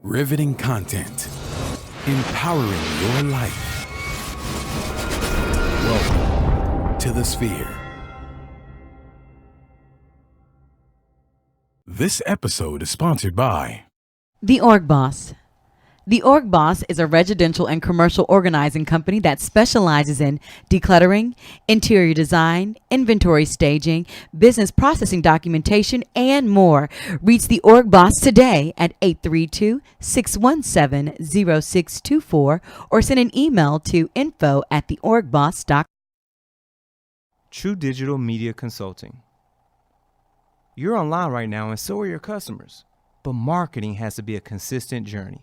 Riveting content. Empowering your life. Welcome to the Sphere. This episode is sponsored by The Org Boss. The Org Boss is a residential and commercial organizing company that specializes in decluttering, interior design, inventory staging, business processing documentation, and more. Reach The Org Boss today at 832-617-0624 or send an email to info@theorgboss.com. True Digital Media Consulting. You're online right now and so are your customers, but marketing has to be a consistent journey.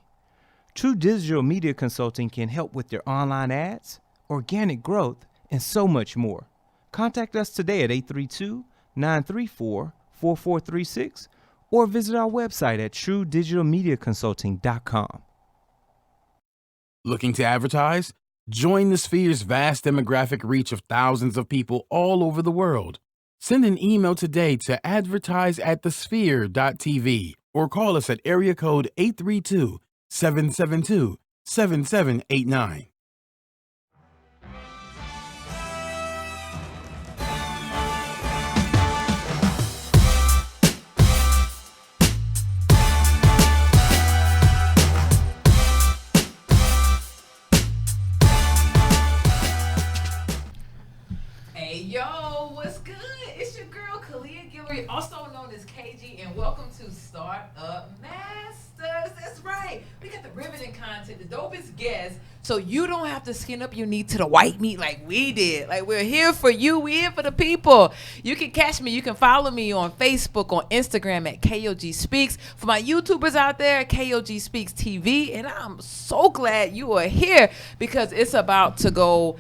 True Digital Media Consulting can help with your online ads, organic growth, and so much more. Contact us today at 832-934-4436 or visit our website at truedigitalmediaconsulting.com. Looking to advertise? Join the Sphere's vast demographic reach of thousands of people all over the world. Send an email today to advertise@thesphere.tv or call us at area code 832-772-7789. Hey yo, what's good? It's your girl Kalia Gilroy, also known as KG, and welcome to Startup Masters. That's right. We got the riveting content, the dopest guests, so you don't have to skin up your knee to the white meat like we did. Like, we're here for you. We're here for the people. You can catch me. You can follow me on Facebook, on Instagram at KOG Speaks. For my YouTubers out there, KOG Speaks TV. And I'm so glad you are here because it's about to go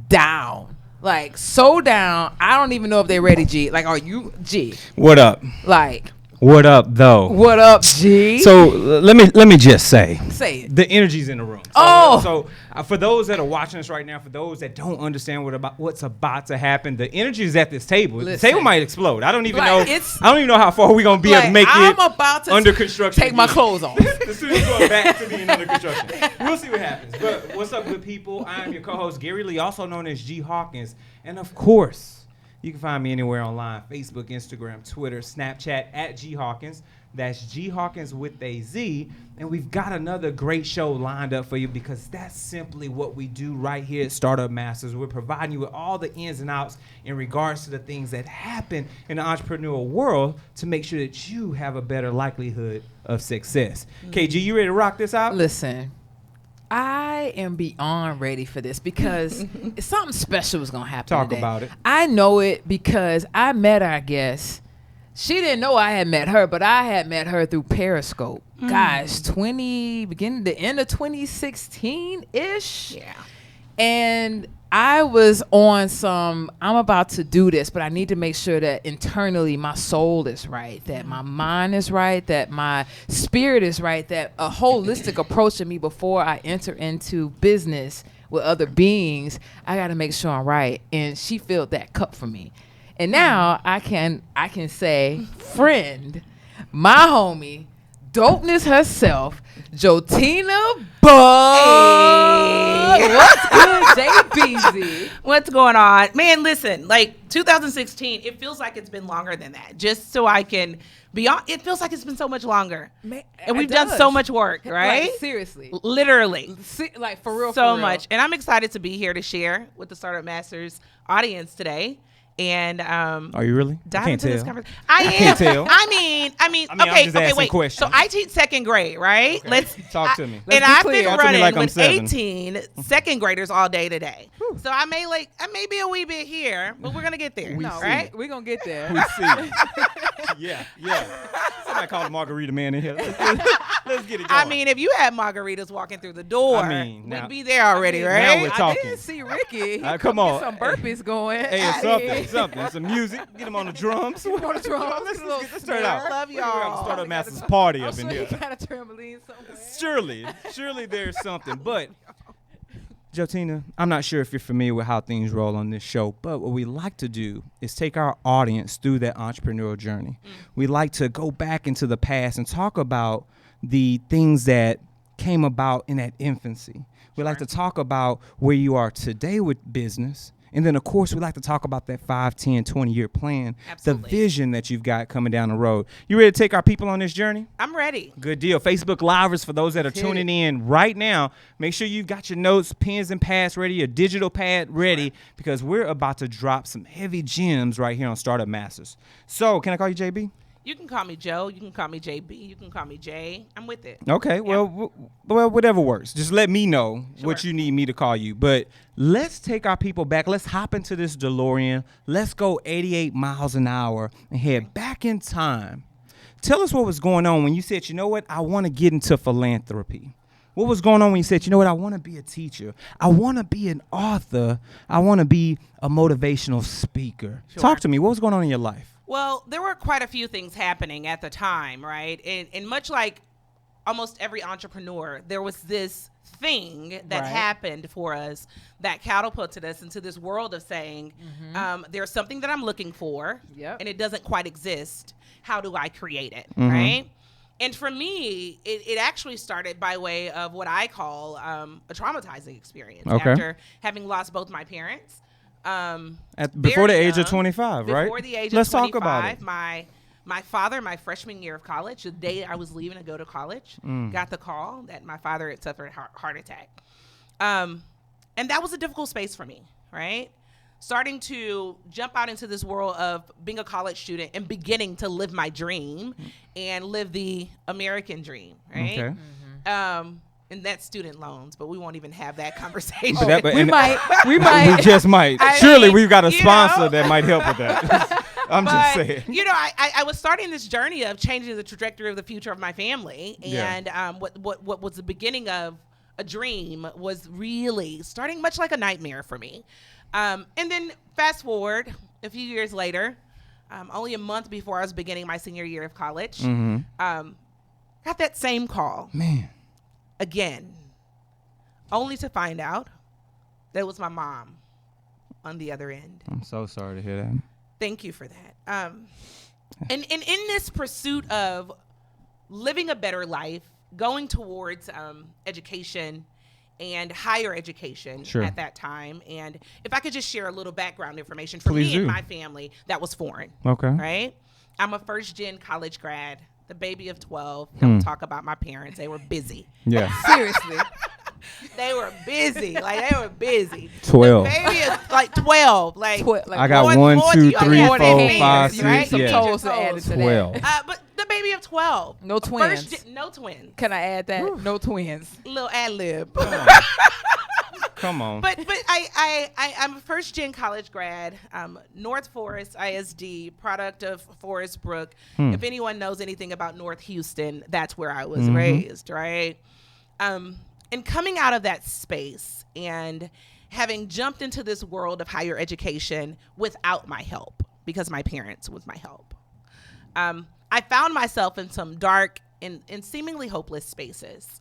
down. Like, so down. I don't even know if they're ready, G. Like, are you, G? What up? Like, What up, though? what up, G? So let me just say it. the energy's in the room. So for those that are watching us right now, for those that don't understand what's about to happen, the energy is at this table. Listen. The table might explode. I don't even Like, know. I don't even know how far we're gonna be able to make I'm it about to under construction. take my again. clothes off. The studio's going back to being under construction. We'll see what happens. But what's up, good people? I am your co-host Gary Lee, also known as G Hawkins, and of course, you can find me anywhere online: Facebook, Instagram, Twitter, Snapchat at G Hawkins. That's G Hawkins with a Z. And we've got another great show lined up for you because that's simply what we do right here at Startup Masters. We're providing you with all the ins and outs in regards to the things that happen in the entrepreneurial world to make sure that you have a better likelihood of success. KG, you ready to rock this out? Listen, I am beyond ready for this because something special is going to happen Talk today. about it. I know it because I met our guest. She didn't know I had met her, but I had met her through Periscope. Gosh, beginning the end of 2016-ish. Yeah. And I was on I'm about to do this, but I need to make sure that internally my soul is right, that my mind is right, that my spirit is right, that a holistic approach to me before I enter into business with other beings, I got to make sure I'm right. And she filled that cup for me. And now I can say, friend, my homie, dopeness herself, Jotina Bug. Hey. What's good, JBZ? What's going on? Man, listen, like 2016, it feels like it's been longer than that. Just so I can be on, it feels like it's been so much longer. Man, and we've done so much work, right? Like, seriously. Literally. Like, for real, So for real. much. And I'm excited to be here to share with the Startup Masters audience today. And Are you really? dive I can't into tell. this conversation. I am. can't tell. I mean, I'm okay, just okay, asking wait. questions. So I teach second grade, right? Okay. Let's Talk to me. And Let's be I've clear. been Talk to me running like I'm with 7. 18 second graders all day today. So I may be a wee bit here, but we're gonna get there. We No, see. right? We're going to get there. We see. Yeah. Somebody call the margarita man in here. Let's get it going. I mean, if you had margaritas walking through the door, I mean, now- we'd be there already, Now right? we're I talking. did see Ricky. Come on. Get some burpees going. Hey, it's something. Some music. Get him on the drums. On the drums. Let's turn it out. I love We got y'all. the Startup Masters party I'm up in sure here. you got a trampoline somewhere. Surely there's something. But Jotina, I'm not sure if you're familiar with how things roll on this show, but what we like to do is take our audience through that entrepreneurial journey. We like to go back into the past and talk about the things that came about in that infancy. We like to talk about where you are today with business. And then, of course, we like to talk about that 5, 10, 20-year plan, Absolutely. the vision that you've got coming down the road. You ready to take our people on this journey? I'm ready. Good deal. Facebook Livers, for those that are tuning in right now, make sure you've got your notes, pens and pads ready, your digital pad ready, because we're about to drop some heavy gems right here on Startup Masters. So, can I call you JB? You can call me Joe. You can call me JB. You can call me Jay. I'm with it. Okay, well, whatever works. Just let me know what you need me to call you. But let's take our people back. Let's hop into this DeLorean. Let's go 88 miles an hour and head back in time. Tell us what was going on when you said, you know what, I want to get into philanthropy. What was going on when you said, you know what, I want to be a teacher. I want to be an author. I want to be a motivational speaker. Sure. Talk to me. What was going on in your life? Well, there were quite a few things happening at the time, right? And much like almost every entrepreneur, there was this thing that happened for us that catapulted us into this world of saying, there's something that I'm looking for, and it doesn't quite exist. How do I create it, right? And for me, it actually started by way of what I call a traumatizing experience after having lost both my parents. Before the age of 25, right? Before the age Let's of 25, talk about it. My father, my freshman year of college, the day I was leaving to go to college, got the call that my father had suffered a heart attack. And that was a difficult space for me, right? Starting to jump out into this world of being a college student and beginning to live my dream and live the American dream, right? Okay. And that's student loans, but we won't even have that conversation. We might. We just might. Surely we've got a sponsor that might help with that. I'm just saying. You know, I was starting this journey of changing the trajectory of the future of my family, and what was the beginning of a dream was really starting much like a nightmare for me. And then fast forward a few years later, only a month before I was beginning my senior year of college, got that same call. Man. Again, only to find out that it was my mom on the other end. I'm so sorry to hear that. Thank you for that. And in this pursuit of living a better life, going towards education and higher education at that time. And if I could just share a little background information for me and my family, that was foreign. Okay. Right? I'm a first-gen college grad. The baby of 12. Don't talk about my parents. They were busy. Yeah. Seriously. They were busy. Like, they were busy. 12. The baby is like 12. Like, I got 1, 2, 3, 4, 5, 6. right? Some Yeah. toes to add it to 12. that. But the baby of 12. No twins. No twins. Can I add that? No twins. Little ad lib. Come on. But I'm a first gen college grad, North Forest ISD, product of Forest Brook. If anyone knows anything about North Houston, that's where I was raised, right? And coming out of that space and having jumped into this world of higher education without my help, because my parents was my help, I found myself in some dark and seemingly hopeless spaces.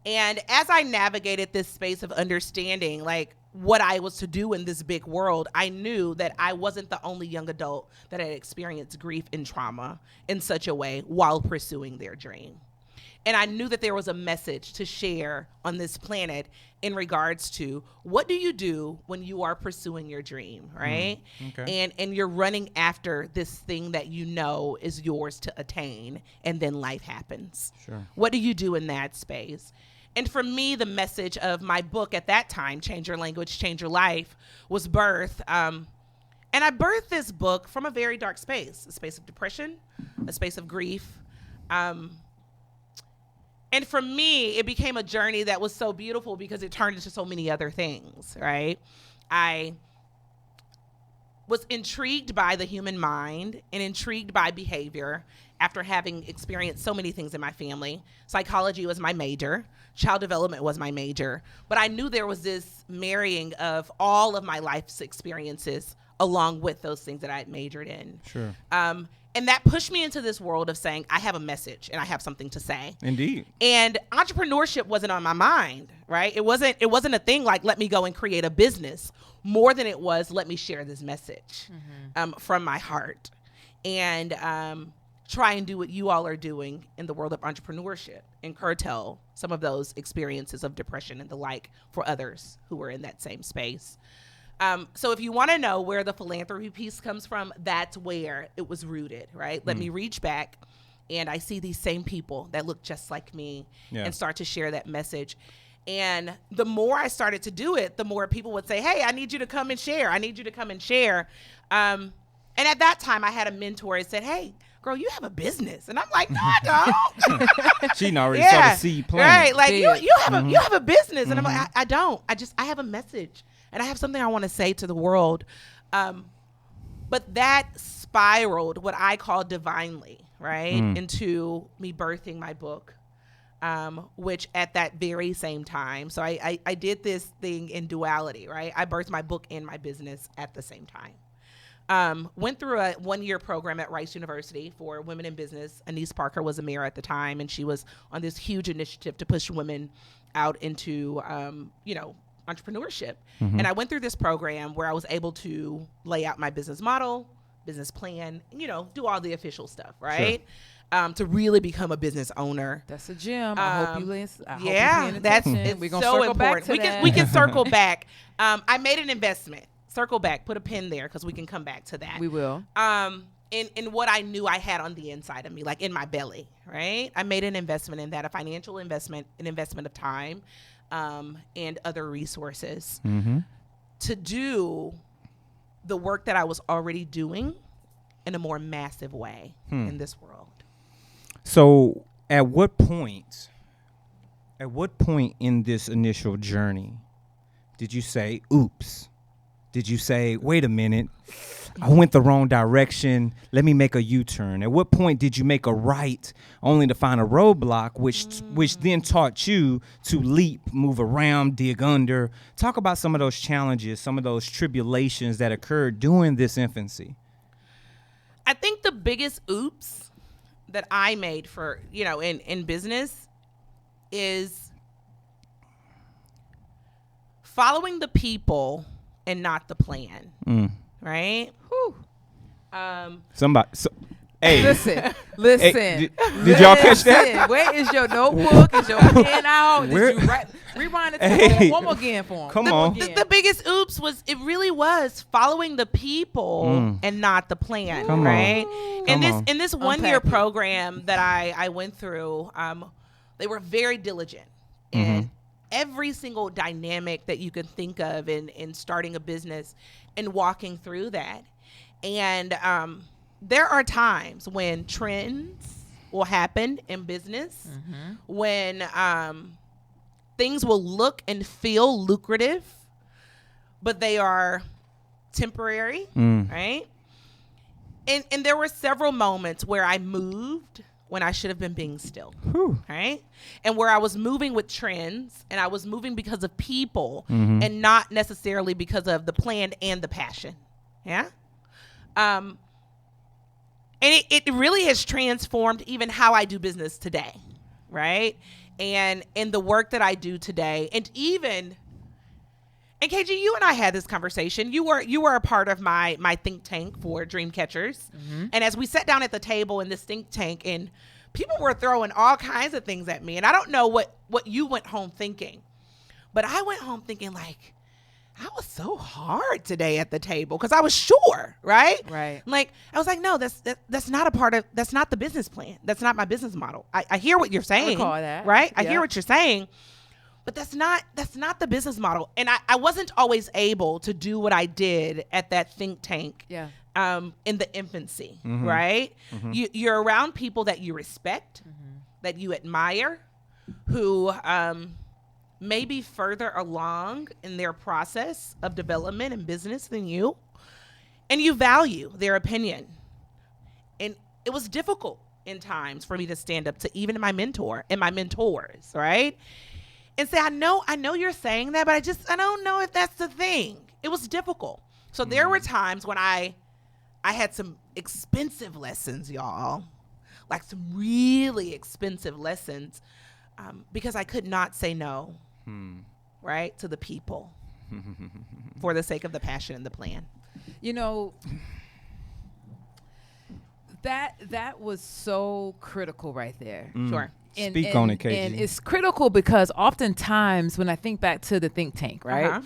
And as I navigated this space of understanding, like, what I was to do in this big world, I knew that I wasn't the only young adult that had experienced grief and trauma in such a way while pursuing their dream. And I knew that there was a message to share on this planet in regards to what do you do when you are pursuing your dream, right? Okay. And you're running after this thing that you know is yours to attain, and then life happens. Sure. What do you do in that space? And for me, the message of my book at that time, Change Your Language, Change Your Life, was birth. And I birthed this book from a very dark space, a space of depression, a space of grief. And for me, it became a journey that was so beautiful because it turned into so many other things, right? I was intrigued by the human mind and intrigued by behavior after having experienced so many things in my family. Psychology was my major. Child development was my major. But I knew there was this marrying of all of my life's experiences along with those things that I had majored in. Sure. And that pushed me into this world of saying, I have a message and I have something to say. Indeed. And entrepreneurship wasn't on my mind, right? It wasn't a thing like, let me go and create a business, more than it was, let me share this message from my heart. And try and do what you all are doing in the world of entrepreneurship and curtail some of those experiences of depression and the like for others who are in that same space. So if you want to know where the philanthropy piece comes from, that's where it was rooted, right? Let me reach back, and I see these same people that look just like me and start to share that message. And the more I started to do it, the more people would say, hey, I need you to come and share. I need you to come and share. And at that time, I had a mentor who said, hey, girl, you have a business. And I'm like, no, I don't. She already saw the seed planted. Right. Like, you have a business. And I'm like, I don't. I have a message. And I have something I want to say to the world. But that spiraled what I call divinely, right, into me birthing my book, which at that very same time. So I did this thing in duality, right? I birthed my book and my business at the same time. Went through a 1-year program at Rice University for women in business. Anise Parker was a mayor at the time, and she was on this huge initiative to push women out into, entrepreneurship. And I went through this program where I was able to lay out my business model, business plan, do all the official stuff, right? Sure. To really become a business owner. That's a gem. I hope you listen. That's we're gonna so circle back important. to that. We can circle back. I made an investment. Circle back. Put a pin there because we can come back to that. We will. In what I knew I had on the inside of me, like in my belly, right? I made an investment in that, a financial investment, an investment of time, and other resources to do the work that I was already doing in a more massive way in this world. So at what point in this initial journey did you say, oops? Did you say, wait a minute, I went the wrong direction, let me make a U-turn? At what point did you make a right only to find a roadblock, which then taught you to leap, move around, dig under? Talk about some of those challenges, some of those tribulations that occurred during this infancy. I think the biggest oops that I made for, in business is following the people and not the plan, right? Whew. Hey, listen. Hey, did y'all catch that? Where is your notebook? Is your pen out? Did you rewind it one more again for him? Come on. The biggest oops was, it really was following the people and not the plan, right? In this 1-year program that I went through, they were very diligent and every single dynamic that you can think of in starting a business and walking through that. And there are times when trends will happen in business, when things will look and feel lucrative, but they are temporary, right? And there were several moments where I moved when I should have been being still, right? And where I was moving with trends, and I was moving because of people and not necessarily because of the plan and the passion, yeah? And it really has transformed even how I do business today, right? And in the work that I do today, and even, and KG, you and I had this conversation. You were a part of my think tank for Dream Catchers. And as we sat down at the table in this think tank, and people were throwing all kinds of things at me, and I don't know what you went home thinking, but I went home thinking like, I was so hard today at the table because I was sure, right? Right. Like, I was like, no, that's not a part of, that's not the business plan. That's not my business model. I hear what you're saying. I recall that. Right? I hear what you're saying, but that's not the business model. And I wasn't always able to do what I did at that think tank in the infancy, right? You're around people that you respect, that you admire, who may be further along in their process of development and business than you, and you value their opinion. And it was difficult in times for me to stand up to even my mentor and my mentors, right? And say, I know you're saying that, but I don't know if that's the thing. It was difficult. So there were times when I had some expensive lessons, y'all, like some really expensive lessons, because I could not say no, right, to the people for the sake of the passion and the plan. That was so critical right there. Sure. Speak on it, KG. And it's critical because oftentimes when I think back to the think tank, right?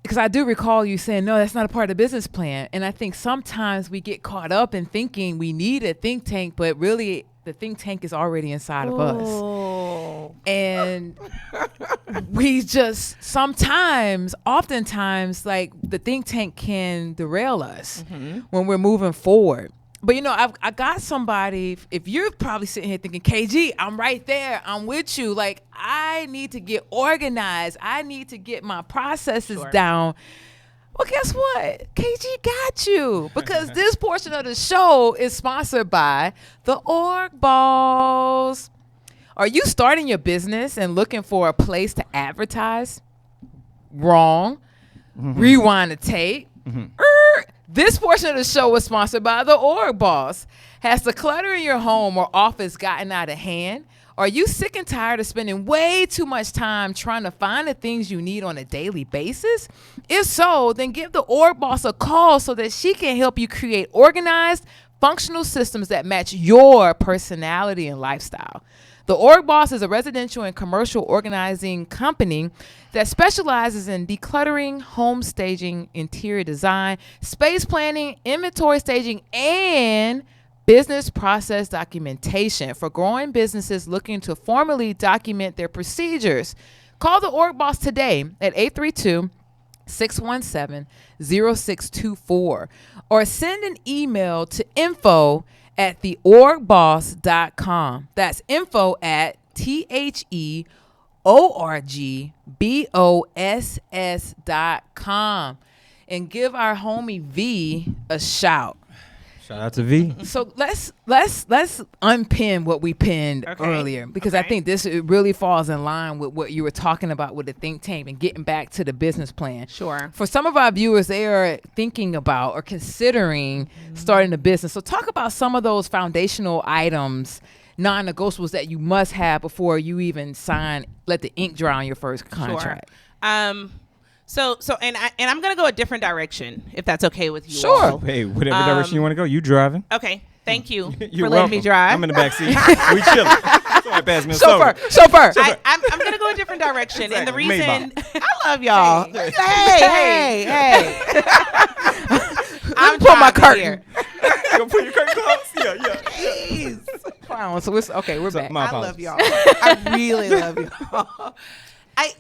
Because I do recall you saying, no, that's not a part of the business plan. And I think sometimes we get caught up in thinking we need a think tank, but really the think tank is already inside of us. And we just oftentimes, like the think tank can derail us when we're moving forward. But, I got somebody, if you're probably sitting here thinking, KG, I'm right there. I'm with you. Like, I need to get organized. I need to get my processes down. Well, guess what? KG got you. Because this portion of the show is sponsored by the Org Boss. Are you starting your business and looking for a place to advertise? Wrong. Rewind the tape. This portion of the show was sponsored by the Org Boss. Has the clutter in your home or office gotten out of hand? Are you sick and tired of spending way too much time trying to find the things you need on a daily basis? If so, then give the Org Boss a call so that she can help you create organized, functional systems that match your personality and lifestyle. The Org Boss is a residential and commercial organizing company that specializes in decluttering, home staging, interior design, space planning, inventory staging, and business process documentation for growing businesses looking to formally document their procedures. Call the Org Boss today at 832-617-0624 or send an email to info@theorgboss.com. That's info@theorgboss.com. And give our homie V a shout. Shout out to V. So let's unpin what we pinned earlier, because I think it really falls in line with what you were talking about with the think tank and getting back to the business plan. Sure. For some of our viewers, they are thinking about or considering starting a business. So talk about some of those foundational items, non-negotiables that you must have before you even let the ink dry on your first contract. Sure. So I'm gonna go a different direction if that's okay with you. Sure. all. Hey, whatever direction you want to go, you driving. Okay. Thank you You're for letting me welcome. drive. I'm in the back seat. We chilling. Somebody pass me a Chauffeur. soda. I'm gonna go a different direction, and the Exactly. reason I love y'all. Hey. I'm pull my driving here. You gonna put your curtain close? Yeah. Jeez. Wow, so we're So, back. my I apologies. love y'all. I really love y'all.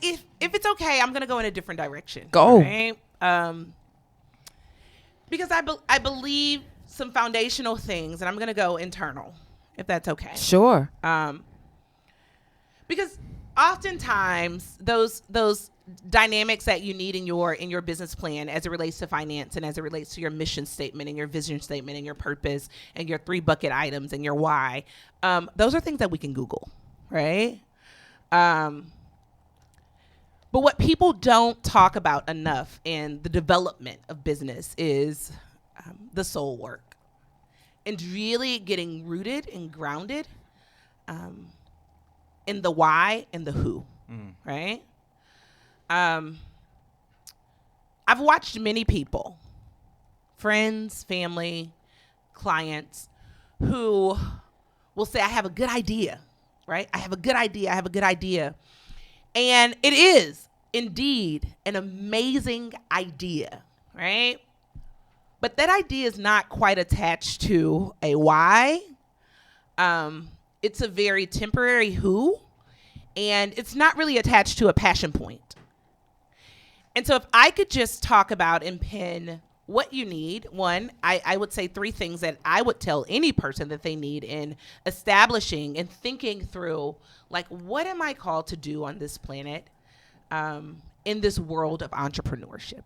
If it's okay, I'm gonna go in a different direction. Go. Right? Because I believe some foundational things, and I'm gonna go internal, if that's okay. Sure. Because oftentimes those dynamics that you need in your business plan as it relates to finance and as it relates to your mission statement and your vision statement and your purpose and your 3 bucket items and your why, those are things that we can Google, right? But what people don't talk about enough in the development of business is the soul work and really getting rooted and grounded in the why and the who, right? I've watched many people, friends, family, clients, who will say, I have a good idea, right? I have a good idea. And it is indeed an amazing idea, right? But that idea is not quite attached to a why. It's a very temporary who, and it's not really attached to a passion point. And so if I could just talk about and pin what you need, one, I would say 3 things that I would tell any person that they need in establishing and thinking through, like, what am I called to do on this planet in this world of entrepreneurship,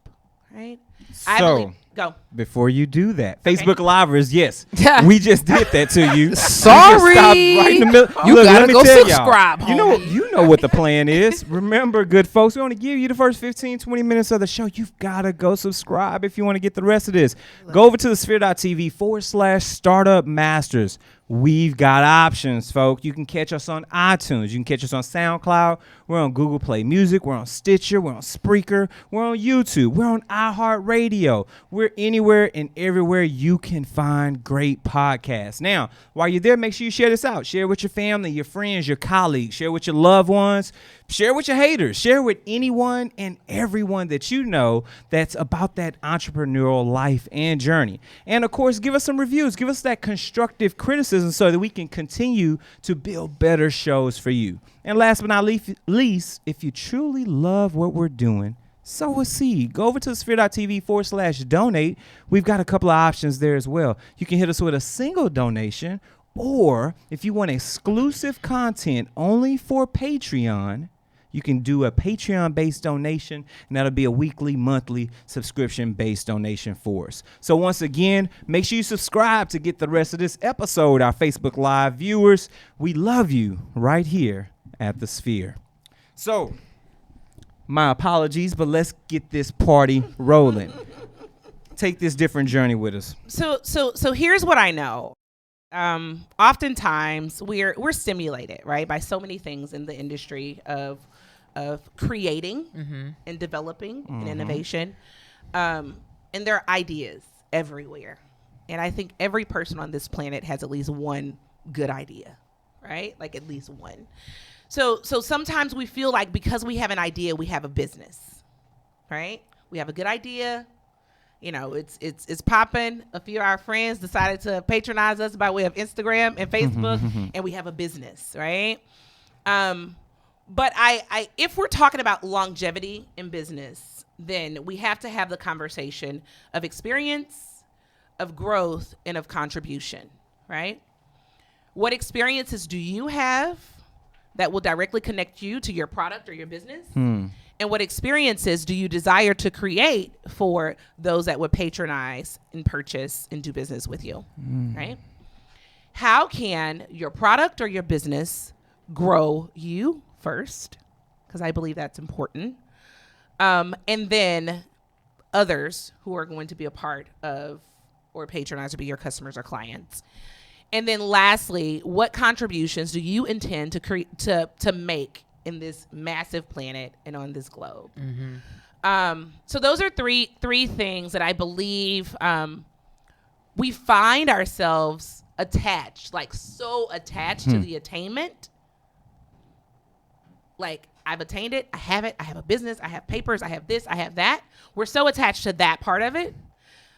right? So, go. before you do that, Facebook Livers, yes, we just did that to you. Sorry. You just stopped right in the middle. You Look, gotta let me go tell subscribe, y'all. homie. You know what the plan is. Remember, good folks, we want to give you the first 15, 20 minutes of the show. You've got to go subscribe if you want to get the rest of this. Go over to the sphere.tv/startup masters. We've got options, folks. You can catch us on iTunes. You can catch us on SoundCloud. We're on Google Play Music. We're on Stitcher. We're on Spreaker. We're on YouTube. We're on iHeartRadio. We're here, anywhere, and everywhere you can find great podcasts. Now, while you're there, make sure you share this out. Share with your family, your friends, your colleagues. Share with your loved ones. Share with your haters. Share with anyone and everyone that you know that's about that entrepreneurial life and journey. And, of course, give us some reviews. Give us that constructive criticism so that we can continue to build better shows for you. And last but not least, if you truly love what we're doing, sow a seed. Go over to sphere.tv/donate. We've got a couple of options there as well. You can hit us with a single donation, or if you want exclusive content only for Patreon, you can do a Patreon-based donation, and that'll be a weekly, monthly, subscription-based donation for us. So once again, make sure you subscribe to get the rest of this episode. Our Facebook Live viewers, we love you right here at the Sphere. So, my apologies, but let's get this party rolling. Take this different journey with us. So here's what I know. Oftentimes we're stimulated, right, by so many things in the industry of creating and developing and innovation. And there are ideas everywhere. And I think every person on this planet has at least one good idea, right? Like at least one. So sometimes we feel like because we have an idea, we have a business, right? We have a good idea. You know, it's popping. A few of our friends decided to patronize us by way of Instagram and Facebook, and we have a business, right? But I if we're talking about longevity in business, then we have to have the conversation of experience, of growth, and of contribution, right? What experiences do you have that will directly connect you to your product or your business? And what experiences do you desire to create for those that would patronize and purchase and do business with you, right? How can your product or your business grow you first? Because I believe that's important. And then others who are going to be a part of or patronize or be your customers or clients. And then lastly, what contributions do you intend to make in this massive planet and on this globe? So those are three things that I believe we find ourselves attached, like so attached to the attainment. Like, I've attained it, I have a business, I have papers, I have this, I have that. We're so attached to that part of it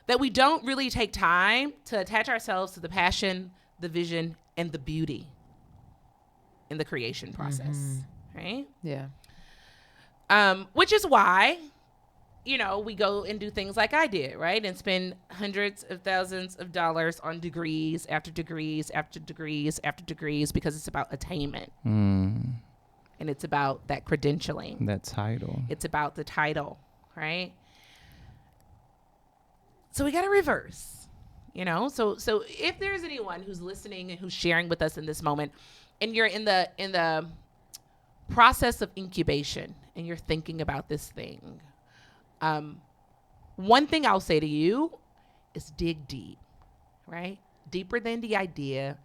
that we don't really take time to attach ourselves to the passion, the vision, and the beauty in the creation process, right? Yeah. Which is why, you know, we go and do things like I did, right? And spend hundreds of thousands of dollars on degrees after degrees after degrees after degrees, because it's about attainment. And it's about that credentialing. That title. It's about the title, right? So we got to reverse, you know? So if there's anyone who's listening and who's sharing with us in this moment, and you're in the process of incubation and you're thinking about this thing, one thing I'll say to you is dig deep, right? Deeper than the idea,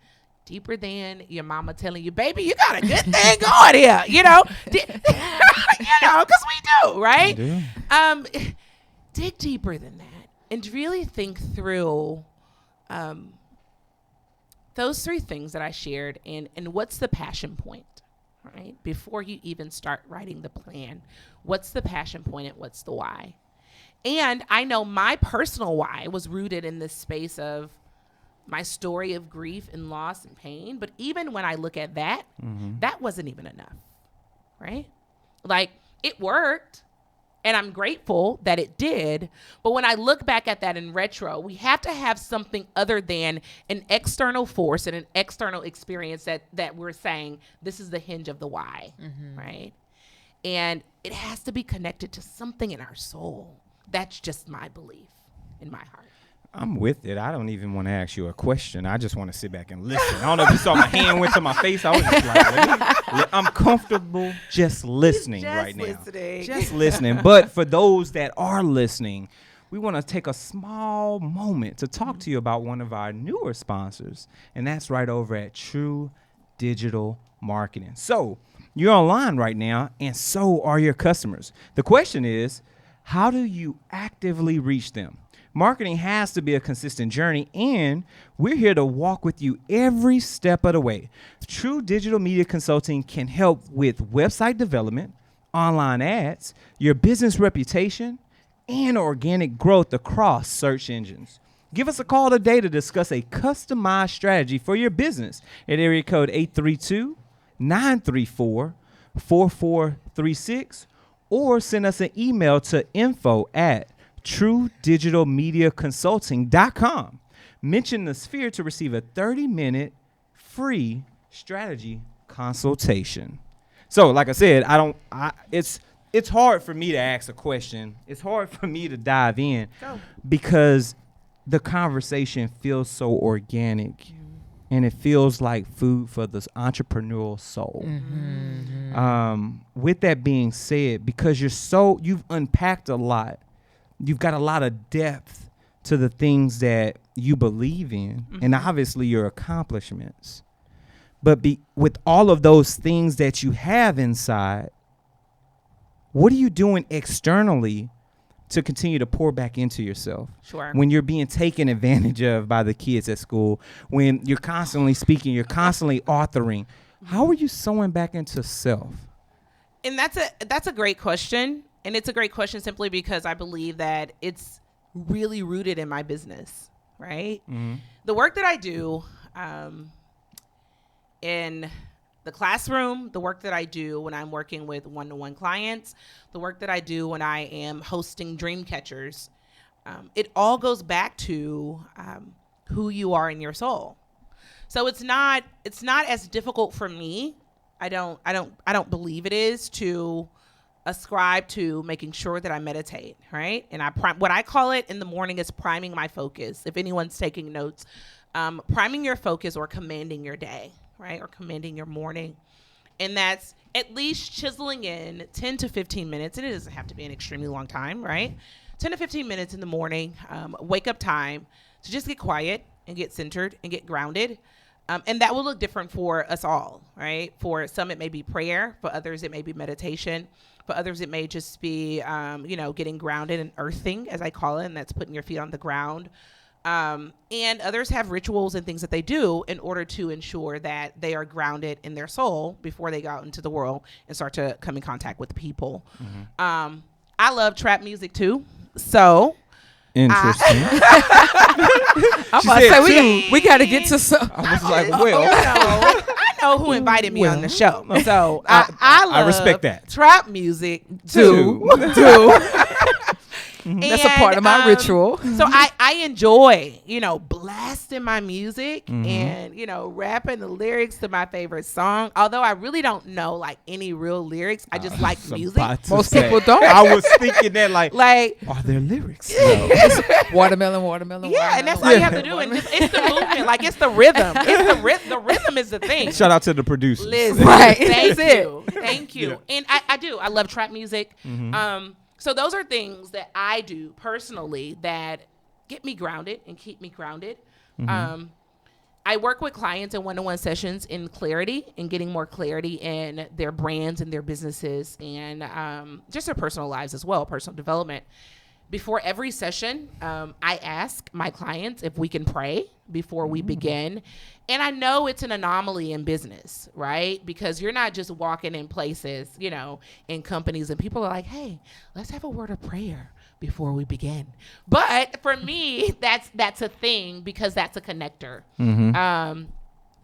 deeper than your mama telling you, baby, you got a good thing going here, you know? You know, because we do, right? We do. Dig deeper than that and really think through those three things that I shared and what's the passion point, right? Before you even start writing the plan, what's the passion point and what's the why? And I know my personal why was rooted in this space of my story of grief and loss and pain. But even when I look at that, that wasn't even enough, right? Like, it worked, and I'm grateful that it did. But when I look back at that in retro, we have to have something other than an external force and an external experience that we're saying, this is the hinge of the why, right? And it has to be connected to something in our soul. That's just my belief in my heart. I'm with it. I don't even want to ask you a question. I just want to sit back and listen. I don't know if you saw my hand went to my face. I was just like, I'm comfortable just listening right now. Just listening. But for those that are listening, we want to take a small moment to talk to you about one of our newer sponsors, and that's right over at True Digital Marketing. So you're online right now, and so are your customers. The question is, how do you actively reach them? Marketing has to be a consistent journey, and we're here to walk with you every step of the way. True Digital Media Consulting can help with website development, online ads, your business reputation, and organic growth across search engines. Give us a call today to discuss a customized strategy for your business at area code 832-934-4436, or send us an email to info@truedigitalmediaconsulting.com. Mention the Sphere to receive a 30-minute free strategy consultation. So, like I said, it's hard for me to ask a question. It's hard for me to dive in because the conversation feels so organic, and it feels like food for this entrepreneurial soul. With that being said, because you've unpacked a lot, you've got a lot of depth to the things that you believe in, and obviously your accomplishments. But with all of those things that you have inside, what are you doing externally to continue to pour back into yourself? Sure. When you're being taken advantage of by the kids at school, when you're constantly speaking, you're constantly authoring, how are you sewing back into self? And that's a great question. And it's a great question simply because I believe that it's really rooted in my business, right? The work that I do in the classroom, the work that I do when I'm working with one-to-one clients, the work that I do when I am hosting dream catchers, it all goes back to who you are in your soul. So it's not as difficult for me. I don't believe it is to ascribe to making sure that I meditate, right? And what I call it in the morning is priming my focus. If anyone's taking notes, priming your focus or commanding your day, right? Or commanding your morning. And that's at least chiseling in 10 to 15 minutes. And it doesn't have to be an extremely long time, right? 10 to 15 minutes in the morning, wake up time to just get quiet and get centered and get grounded. And that will look different for us all, right? For some, it may be prayer. For others, it may be meditation. For others, it may just be, getting grounded and earthing, as I call it, and that's putting your feet on the ground. And others have rituals and things that they do in order to ensure that they are grounded in their soul before they go out into the world and start to come in contact with people. I love trap music too. So interesting. I'm about to say we got to get to some. I was like, well, I know who invited me on the show. So I respect that. Trap music too. That's a part of my ritual. So I enjoy, blasting my music and, rapping the lyrics to my favorite song. Although I really don't know like any real lyrics. I just like music. Most people don't. I was thinking that like are there lyrics? No. Watermelon. Yeah, and that's all you have to do. And it's the movement. Like it's the rhythm. The rhythm is the thing. Shout out to the producers. Listen, right. Thank you. Yeah. And I do. I love trap music. So those are things that I do personally that get me grounded and keep me grounded. I work with clients in one-on-one sessions in clarity and getting more clarity in their brands and their businesses and just their personal lives as well, personal development. Before every session, I ask my clients if we can pray before we begin. And I know it's an anomaly in business, right? Because you're not just walking in places, in companies and people are like, hey, let's have a word of prayer before we begin. But for me, that's a thing because that's a connector.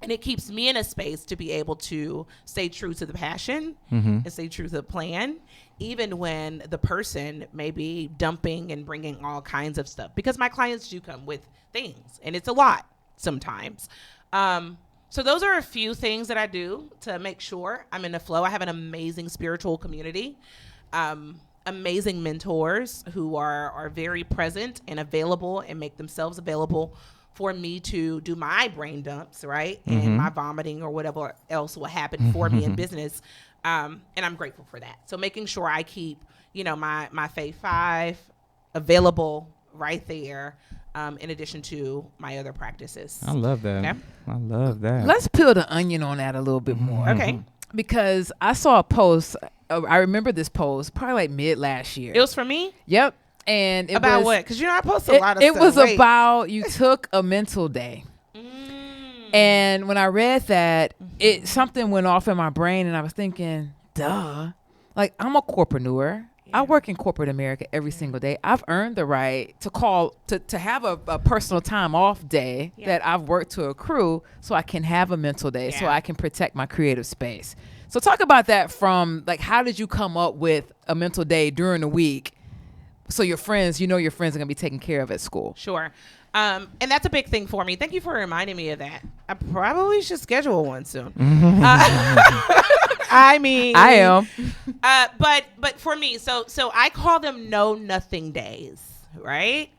And it keeps me in a space to be able to stay true to the passion and stay true to the plan, even when the person may be dumping and bringing all kinds of stuff. Because my clients do come with things, and it's a lot sometimes. So those are a few things that I do to make sure I'm in the flow. I have an amazing spiritual community, amazing mentors who are very present and available and make themselves available for me to do my brain dumps, right? And my vomiting or whatever else will happen for me in business. And I'm grateful for that. So making sure I keep, my Fave 5 available right there, in addition to my other practices. I love that. Okay? I love that. Let's peel the onion on that a little bit more. Okay. Because I saw a post. I remember this post probably like mid last year. It was for me? Yep. And it About was, what? Because I post a lot of it stuff. was Wait. about you took a mental day. And when I read that, something went off in my brain, and I was thinking, duh. Like, I'm a corpreneur. I work in corporate America every single day. I've earned the right to have a personal time off day that I've worked to accrue so I can have a mental day, so I can protect my creative space. So talk about that from, like, how did you come up with a mental day during the week so your friends are going to be taken care of at school? Sure. And that's a big thing for me. Thank you for reminding me of that. I probably should schedule one soon. I mean, I am. But for me, so I call them no nothing days, right?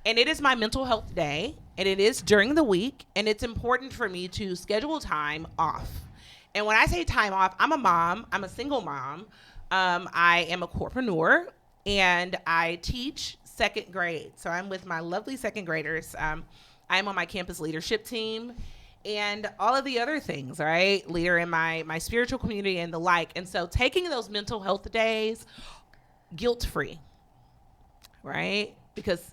And it is my mental health day, and it is during the week, and it's important for me to schedule time off. And when I say time off, I'm a mom. I'm a single mom. I am a corpreneur, and I teach second grade. So I'm with my lovely second graders. I'm on my campus leadership team and all of the other things, right? Leader in my spiritual community and the like. And so taking those mental health days, guilt-free, right? Because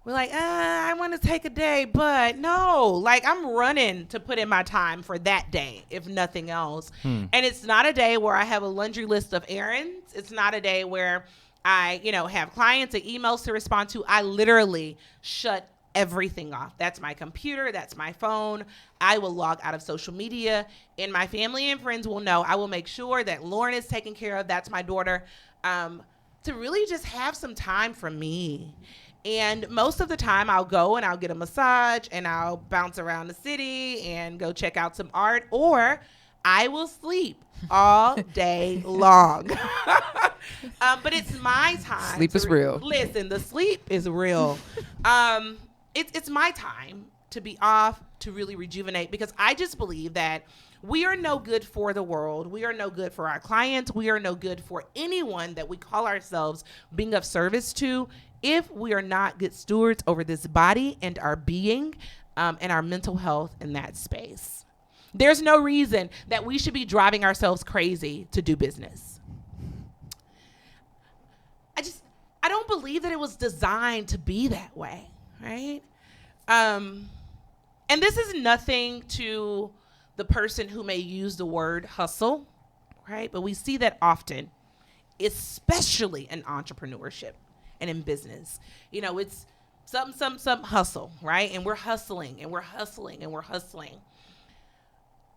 we're like, I want to take a day, but no, like I'm running to put in my time for that day, if nothing else. And it's not a day where I have a laundry list of errands. It's not a day where I, have clients and emails to respond to. I literally shut everything off. That's my computer. That's my phone. I will log out of social media, and my family and friends will know. I will make sure that Lauren is taken care of. That's my daughter. To really just have some time for me. And most of the time I'll go and I'll get a massage and I'll bounce around the city and go check out some art, or I will sleep all day long. But it's my time. Sleep is real. Listen, the sleep is real. It's my time to be off, to really rejuvenate, because I just believe that we are no good for the world. We are no good for our clients. We are no good for anyone that we call ourselves being of service to if we are not good stewards over this body and our being and our mental health in that space. There's no reason that we should be driving ourselves crazy to do business. I don't believe that it was designed to be that way, right? And this is nothing to the person who may use the word hustle, right? But we see that often, especially in entrepreneurship and in business. It's some hustle, right? And we're hustling and we're hustling and we're hustling.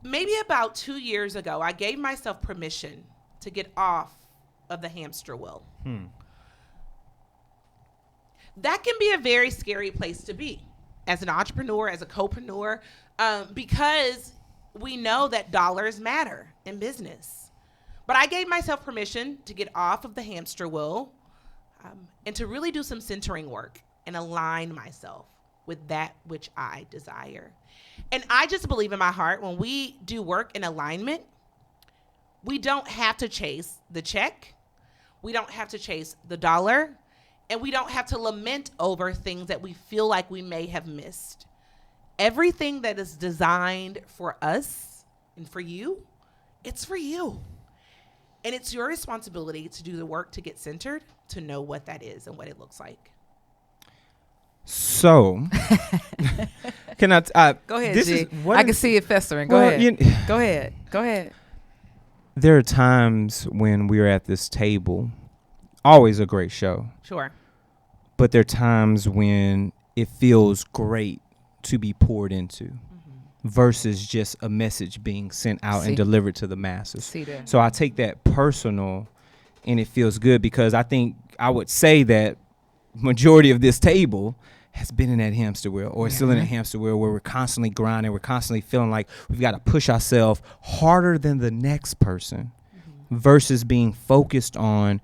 Maybe about 2 years ago, I gave myself permission to get off of the hamster wheel. That can be a very scary place to be as an entrepreneur, as a co-preneur, because we know that dollars matter in business. But I gave myself permission to get off of the hamster wheel and to really do some centering work and align myself with that which I desire. And I just believe in my heart, when we do work in alignment, we don't have to chase the check. We don't have to chase the dollar. And we don't have to lament over things that we feel like we may have missed. Everything that is designed for us and for you, it's for you. And it's your responsibility to do the work to get centered, to know what that is and what it looks like. So, can I? Go ahead, this G. is what I can see it festering. Go ahead. Go ahead. Go ahead. There are times when we're at this table, always a great show. Sure. But there are times when it feels great to be poured into versus just a message being sent out and delivered to the masses. See that. So I take that personal, and it feels good because I think I would say that majority of this table has been in that hamster wheel or is still in that hamster wheel where we're constantly grinding. We're constantly feeling like we've got to push ourselves harder than the next person versus being focused on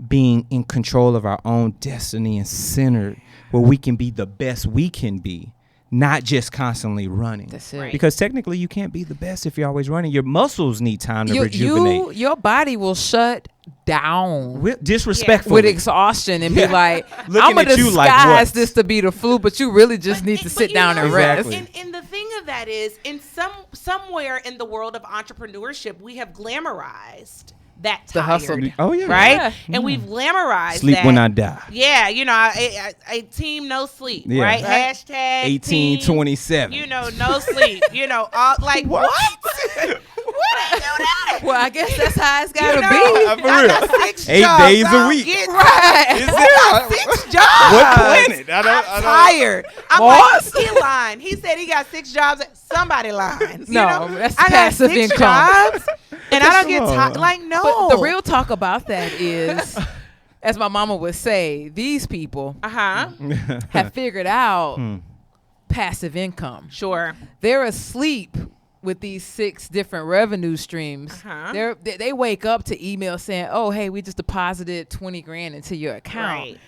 being in control of our own destiny and centered where we can be the best we can be, not just constantly running. That's it. Right. Because technically you can't be the best if you're always running. Your muscles need time to rejuvenate. Your body will shut down Disrespectfully. with exhaustion and be like, Looking I'm going to at you like disguise what? this to be the flu, but you really just need to sit down and rest. Exactly. And the thing of that is, somewhere in the world of entrepreneurship, we have glamorized that The hustle. tired. Oh, yeah. Right? Yeah. And we've glamorized Sleep that. when I die. Yeah, you know, I team no sleep, Yeah. right? Right. Hashtag 1827. team, you know, no sleep. You know, all, like what? What do you do that? Well, I guess that's how it's You gotta know, be. For I real. got 6 8 jobs. days a I don't week. get- Right. Is it? 6 jobs. What planet? I'm tired. I'm Boss? like, he lying. He said he got 6 jobs. Somebody lying. You No, know? that's I got passive 6 income. jobs, and I don't get Come tired. on. Like, no. But the real talk about that is, as my mama would say, these people have figured out passive income. Sure. They're asleep with these 6 different revenue streams. They wake up to email saying, "Oh, hey, we just deposited 20 grand into your account." Right.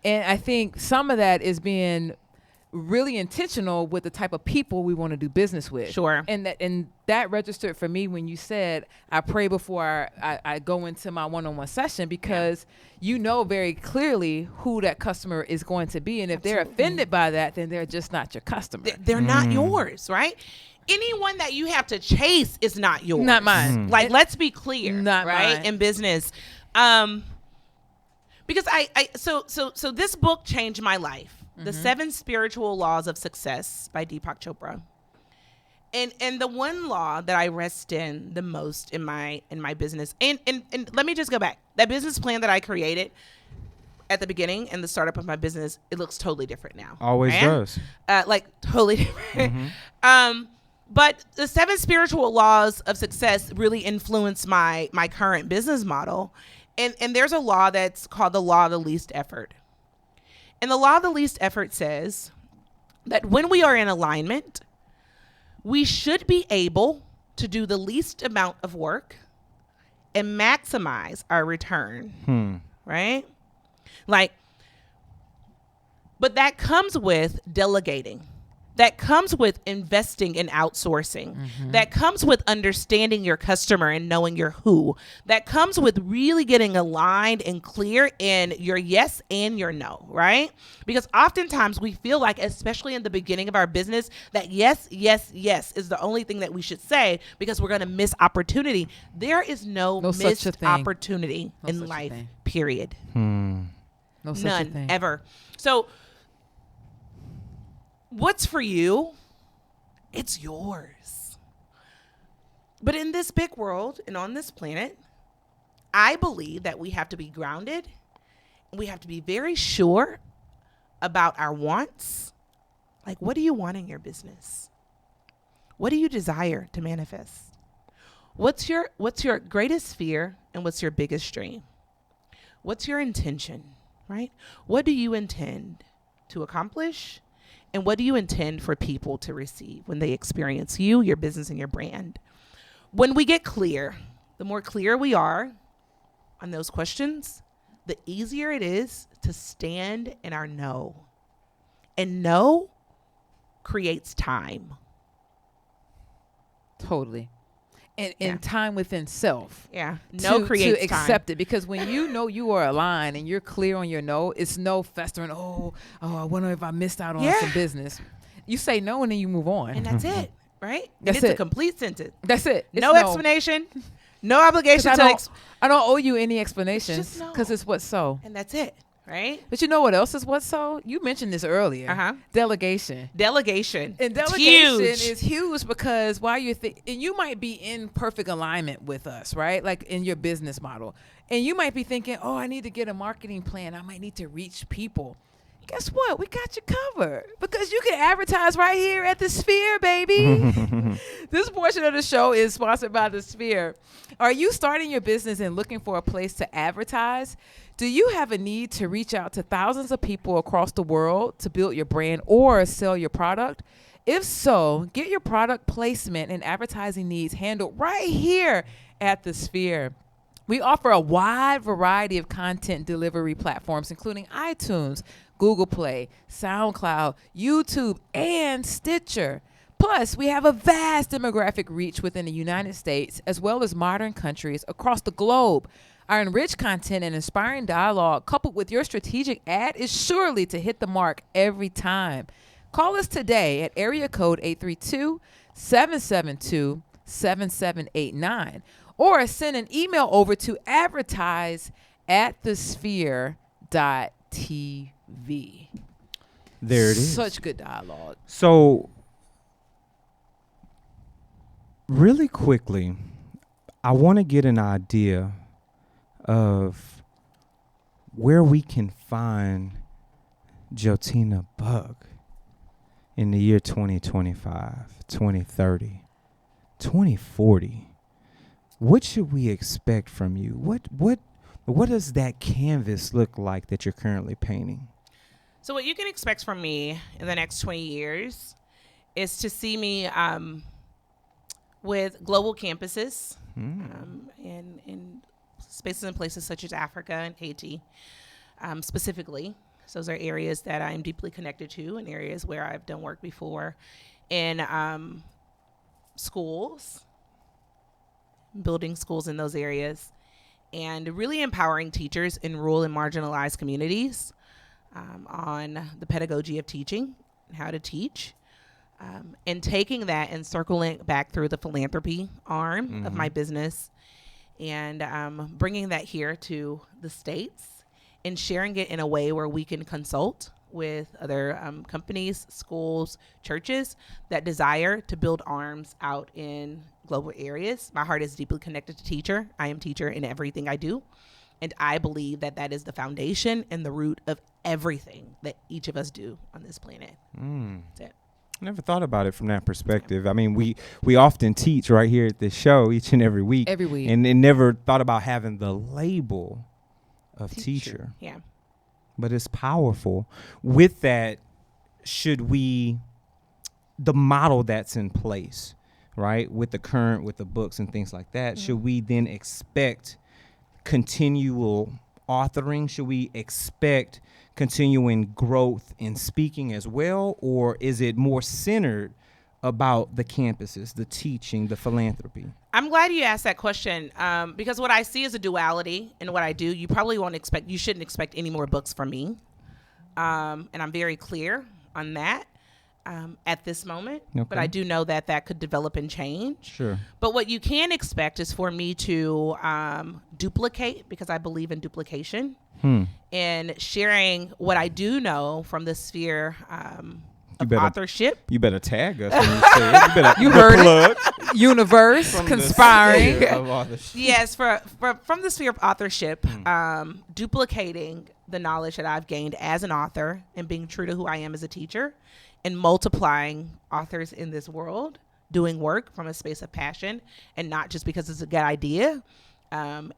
And I think some of that is being really intentional with the type of people we want to do business with. Sure. And that registered for me when you said I pray before I go into my one-on-one session, because you know very clearly who that customer is going to be, and if they're offended by that, then they're just not your customer. They're not yours, right? Anyone that you have to chase is not yours. Not mine. Like, let's be clear. Not right? mine. In business. Because so this book changed my life. The 7 Spiritual Laws of Success by Deepak Chopra. And the one law that I rest in the most in my business, and let me just go back. That business plan that I created at the beginning and the startup of my business, it looks totally different now. Always right? does. Like totally different. But the 7 spiritual laws of success really influence my current business model. And there's a law that's called the law of the least effort. And the law of the least effort says that when we are in alignment, we should be able to do the least amount of work and maximize our return. Right? Like, but that comes with delegating. That comes with investing in outsourcing. That comes with understanding your customer and knowing your who. That comes with really getting aligned and clear in your yes and your no, right? Because oftentimes we feel like, especially in the beginning of our business, that yes, yes, yes is the only thing that we should say because we're going to miss opportunity. There is no such a missed thing. opportunity No in such a life, thing. period. No such a None, thing. ever. So what's for you, it's yours. But in this big world and on this planet, I believe that we have to be grounded. We have to be very sure about our wants. Like, what do you want in your business? What do you desire to manifest? What's your greatest fear and what's your biggest dream? What's your intention, right? What do you intend to accomplish? And what do you intend for people to receive when they experience you, your business, and your brand? When we get clear, the more clear we are on those questions, the easier it is to stand in our no. And no creates time. Totally. And time within self. Yeah. No creates to accept it, because when you know you are aligned and you're clear on your no, it's no festering. Oh, I wonder if I missed out on some business. You say no and then you move on. And that's it, right? That's it's a it. complete sentence. That's it. It's No explanation, no obligation to I don't owe you any explanations just no. because it's what's so. and that's it, right? But you know what else is what's so? You mentioned this earlier. Uh-huh. Delegation. Delegation. And It's delegation huge. is huge because while you're and you might be in perfect alignment with us, right? Like in your business model. And you might be thinking, oh, I need to get a marketing plan. I might need to reach people. Guess what? We got you covered because you can advertise right here at the Sphere, baby. This portion of the show is sponsored by the Sphere. Are you starting your business and looking for a place to advertise? Do you have a need to reach out to thousands of people across the world to build your brand or sell your product? If so, get your product placement and advertising needs handled right here at the Sphere. We offer a wide variety of content delivery platforms, including iTunes, Google Play, SoundCloud, YouTube, and Stitcher. Plus, we have a vast demographic reach within the United States, as well as modern countries across the globe. Our enriched content and inspiring dialogue, coupled with your strategic ad, is surely to hit the mark every time. Call us today at area code 832-772 7789, or send an email over to advertise@thesphere.tv. There it is. Such good dialogue. So, really quickly, I want to get an idea of where we can find Jotina Buck in the year 2025, 2030, 2040. What should we expect from you? What does that canvas look like that you're currently painting? So what you can expect from me in the next 20 years is to see me with global campuses in spaces and places such as Africa and Haiti, specifically. So those are areas that I'm deeply connected to and areas where I've done work before in schools, building schools in those areas, and really empowering teachers in rural and marginalized communities on the pedagogy of teaching and how to teach, and taking that and circling back through the philanthropy arm of my business and bringing that here to the States and sharing it in a way where we can consult with other companies, schools, churches that desire to build arms out in global areas. My heart is deeply connected to teacher. I am teacher in everything I do. And I believe that that is the foundation and the root of everything that each of us do on this planet. That's it. I never thought about it from that perspective. I mean, we often teach right here at this show each and every week. Every week. And never thought about having the label of teacher. Yeah. But it's powerful. With that, the model that's in place, right, with the books and things like that, should we then expect continual authoring? Should we expect continuing growth in speaking as well? Or is it more centered about the campuses, the teaching, the philanthropy? I'm glad you asked that question because what I see is a duality in what I do. You probably you shouldn't expect any more books from me. And I'm very clear on that at this moment. Okay. But I do know that could develop and change. Sure. But what you can expect is for me to duplicate, because I believe in duplication, and sharing what I do know from the sphere of authorship. You better tag us when you say it. You heard it. Universe conspiring. Yes, from the sphere of authorship, duplicating the knowledge that I've gained as an author and being true to who I am as a teacher, and multiplying authors in this world doing work from a space of passion and not just because it's a good idea, and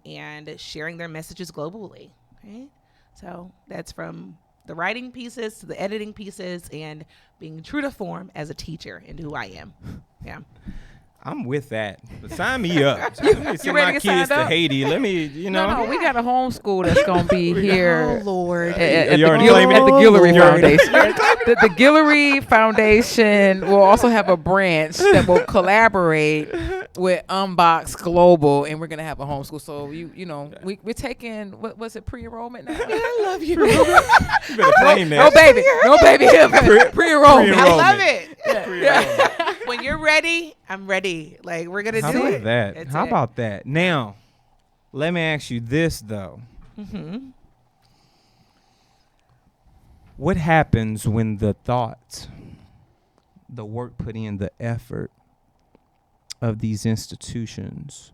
sharing their messages globally. Okay? So that's from the writing pieces to the editing pieces and being true to form as a teacher and who I am. Yeah. I'm with that. But sign me up. Let me send my kids to Haiti. Let me, No, we got a homeschool that's going to be here. Oh, Lord. At the Guillory Foundation. The Guillory Foundation will also have a branch that will collaborate with Unbox Global, and we're going to have a homeschool. So, we're taking, what was it, pre-enrollment now? I love you. You better claim that. No baby. Pre-enrollment. I love it. Pre-enrollment. When you're ready, I'm ready. Like, we're going to do it. How about that? Now, let me ask you this, though. What happens when the thoughts, the work put in, the effort of these institutions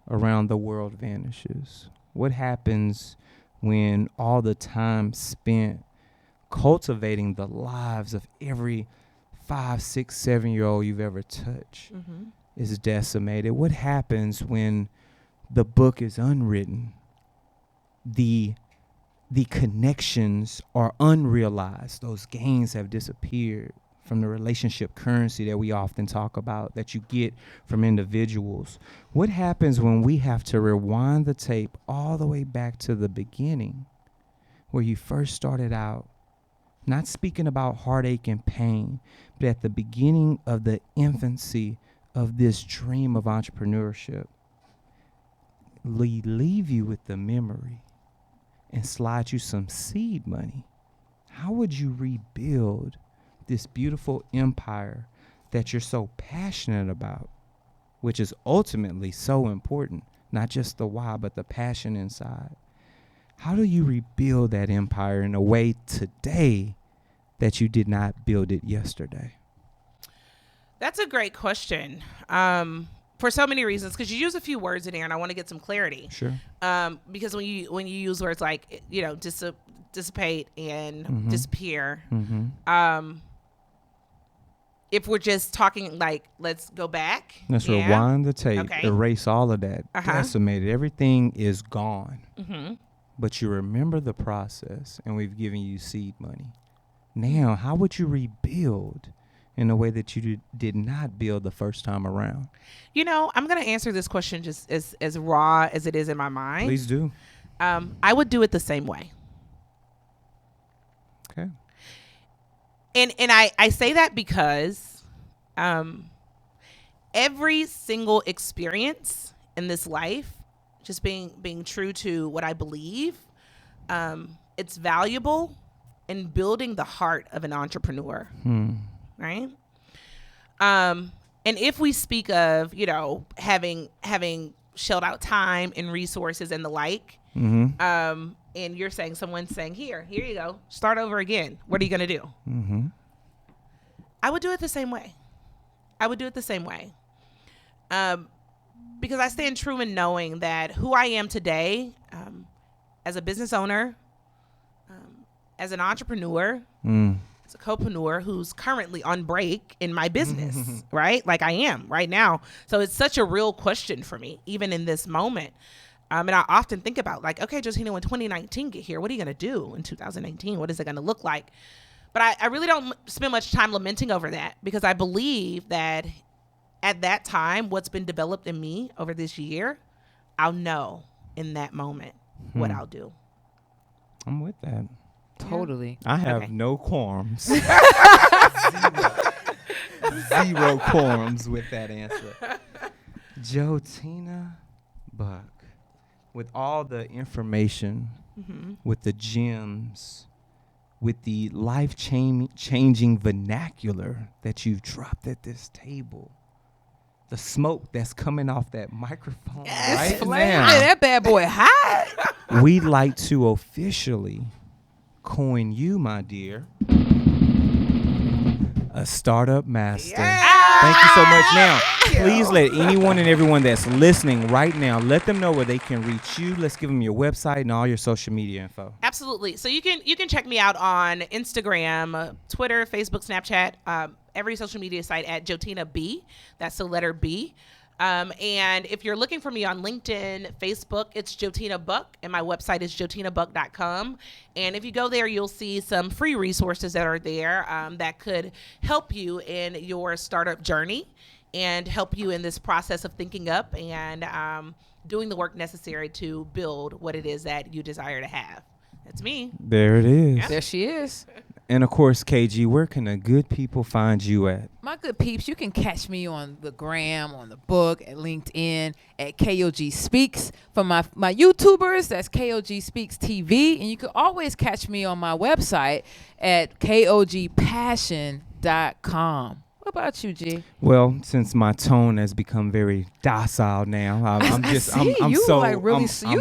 around the world vanishes? What happens when all the time spent cultivating the lives of every 5, 6, 7-year-old you've ever touched is decimated? What happens when the book is unwritten? The connections are unrealized. Those gains have disappeared from the relationship currency that we often talk about, that you get from individuals. What happens when we have to rewind the tape all the way back to the beginning, where you first started out, not speaking about heartache and pain, but at the beginning of the infancy of this dream of entrepreneurship? We leave you with the memory and slide you some seed money. How would you rebuild this beautiful empire that you're so passionate about which is ultimately so important. Not just the why, but the passion inside. How do you rebuild that empire in a way today that you did not build it yesterday? That's a great question. For so many reasons, because you use a few words in there, and I want to get some clarity. Sure. Because when you use words like dissipate and disappear, if we're just talking like let's go back, let's rewind the tape, okay. Erase all of that, decimated. Everything is gone. But you remember the process, and we've given you seed money. Now, how would you rebuild in a way that you did not build the first time around? I'm going to answer this question just as raw as it is in my mind. Please do. I would do it the same way. Okay. And I say that because every single experience in this life, just being true to what I believe, it's valuable in building the heart of an entrepreneur. Right? And if we speak of, having shelled out time and resources and the like, and you're saying, someone's saying, here you go, start over again. What are you going to do? I would do it the same way. Because I stand true in knowing that who I am today, as a business owner, as an entrepreneur, as a co-preneur who's currently on break in my business, right? Like I am right now. So it's such a real question for me, even in this moment. And I often think about like, okay, Jotina, when 2019 get here, what are you going to do in 2019? What is it going to look like? But I really don't spend much time lamenting over that, because I believe that at that time, what's been developed in me over this year, I'll know in that moment what I'll do. I'm with that. Totally. I have no qualms. Zero qualms with that answer. Jotina Buck, with all the information, with the gems, with the life-changing vernacular that you've dropped at this table, the smoke that's coming off that microphone right now, that bad boy hot. we'd like to officially coin you, my dear, a startup master. Thank you so much. Now, please let anyone and everyone that's listening right now, let them know where they can reach you. Let's give them your website and all your social media info. Absolutely. So you can check me out on Instagram, Twitter, Facebook, Snapchat, every social media site at Jotina B. That's the letter B. And if you're looking for me on LinkedIn, Facebook, it's Jotina Buck, and my website is jotinabuck.com. And if you go there, you'll see some free resources that are there that could help you in your startup journey and help you in this process of thinking up and doing the work necessary to build what it is that you desire to have. That's me. There it is. Yep. There she is. And of course, KG, where can the good people find you at? My good peeps, you can catch me on the gram, on the book, at LinkedIn, at KOG Speaks. For my YouTubers, that's KOG Speaks TV. And you can always catch me on my website at kogpassion.com. What about you, G? Well, since my tone has become very docile now, I'm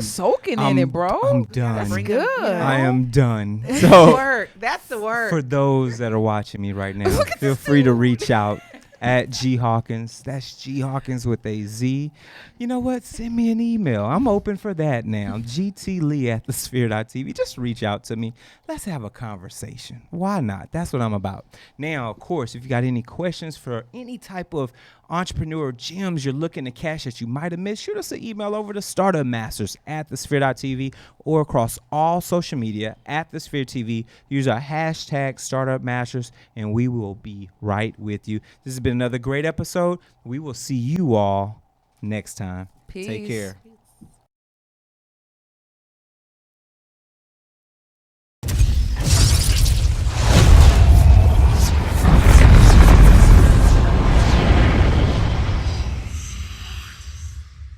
soaking in it, bro. I'm done. That's good. I am done. That's So the word. That's the word. for those that are watching me right now, feel free to reach out at G Hawkins. That's G Hawkins with a Z. You know what? Send me an email. I'm open for that now. gtlee@thesphere.tv. Just reach out to me. Let's have a conversation. Why not? That's what I'm about. Now, of course, if you got any questions for any type of entrepreneur gems you're looking to catch that you might have missed, shoot us an email over to startupmasters@thesphere.tv or across all social media at The Sphere TV. Use our hashtag startupmasters, and we will be right with you. This has been another great episode. We will see you all next time. Peace. Take care.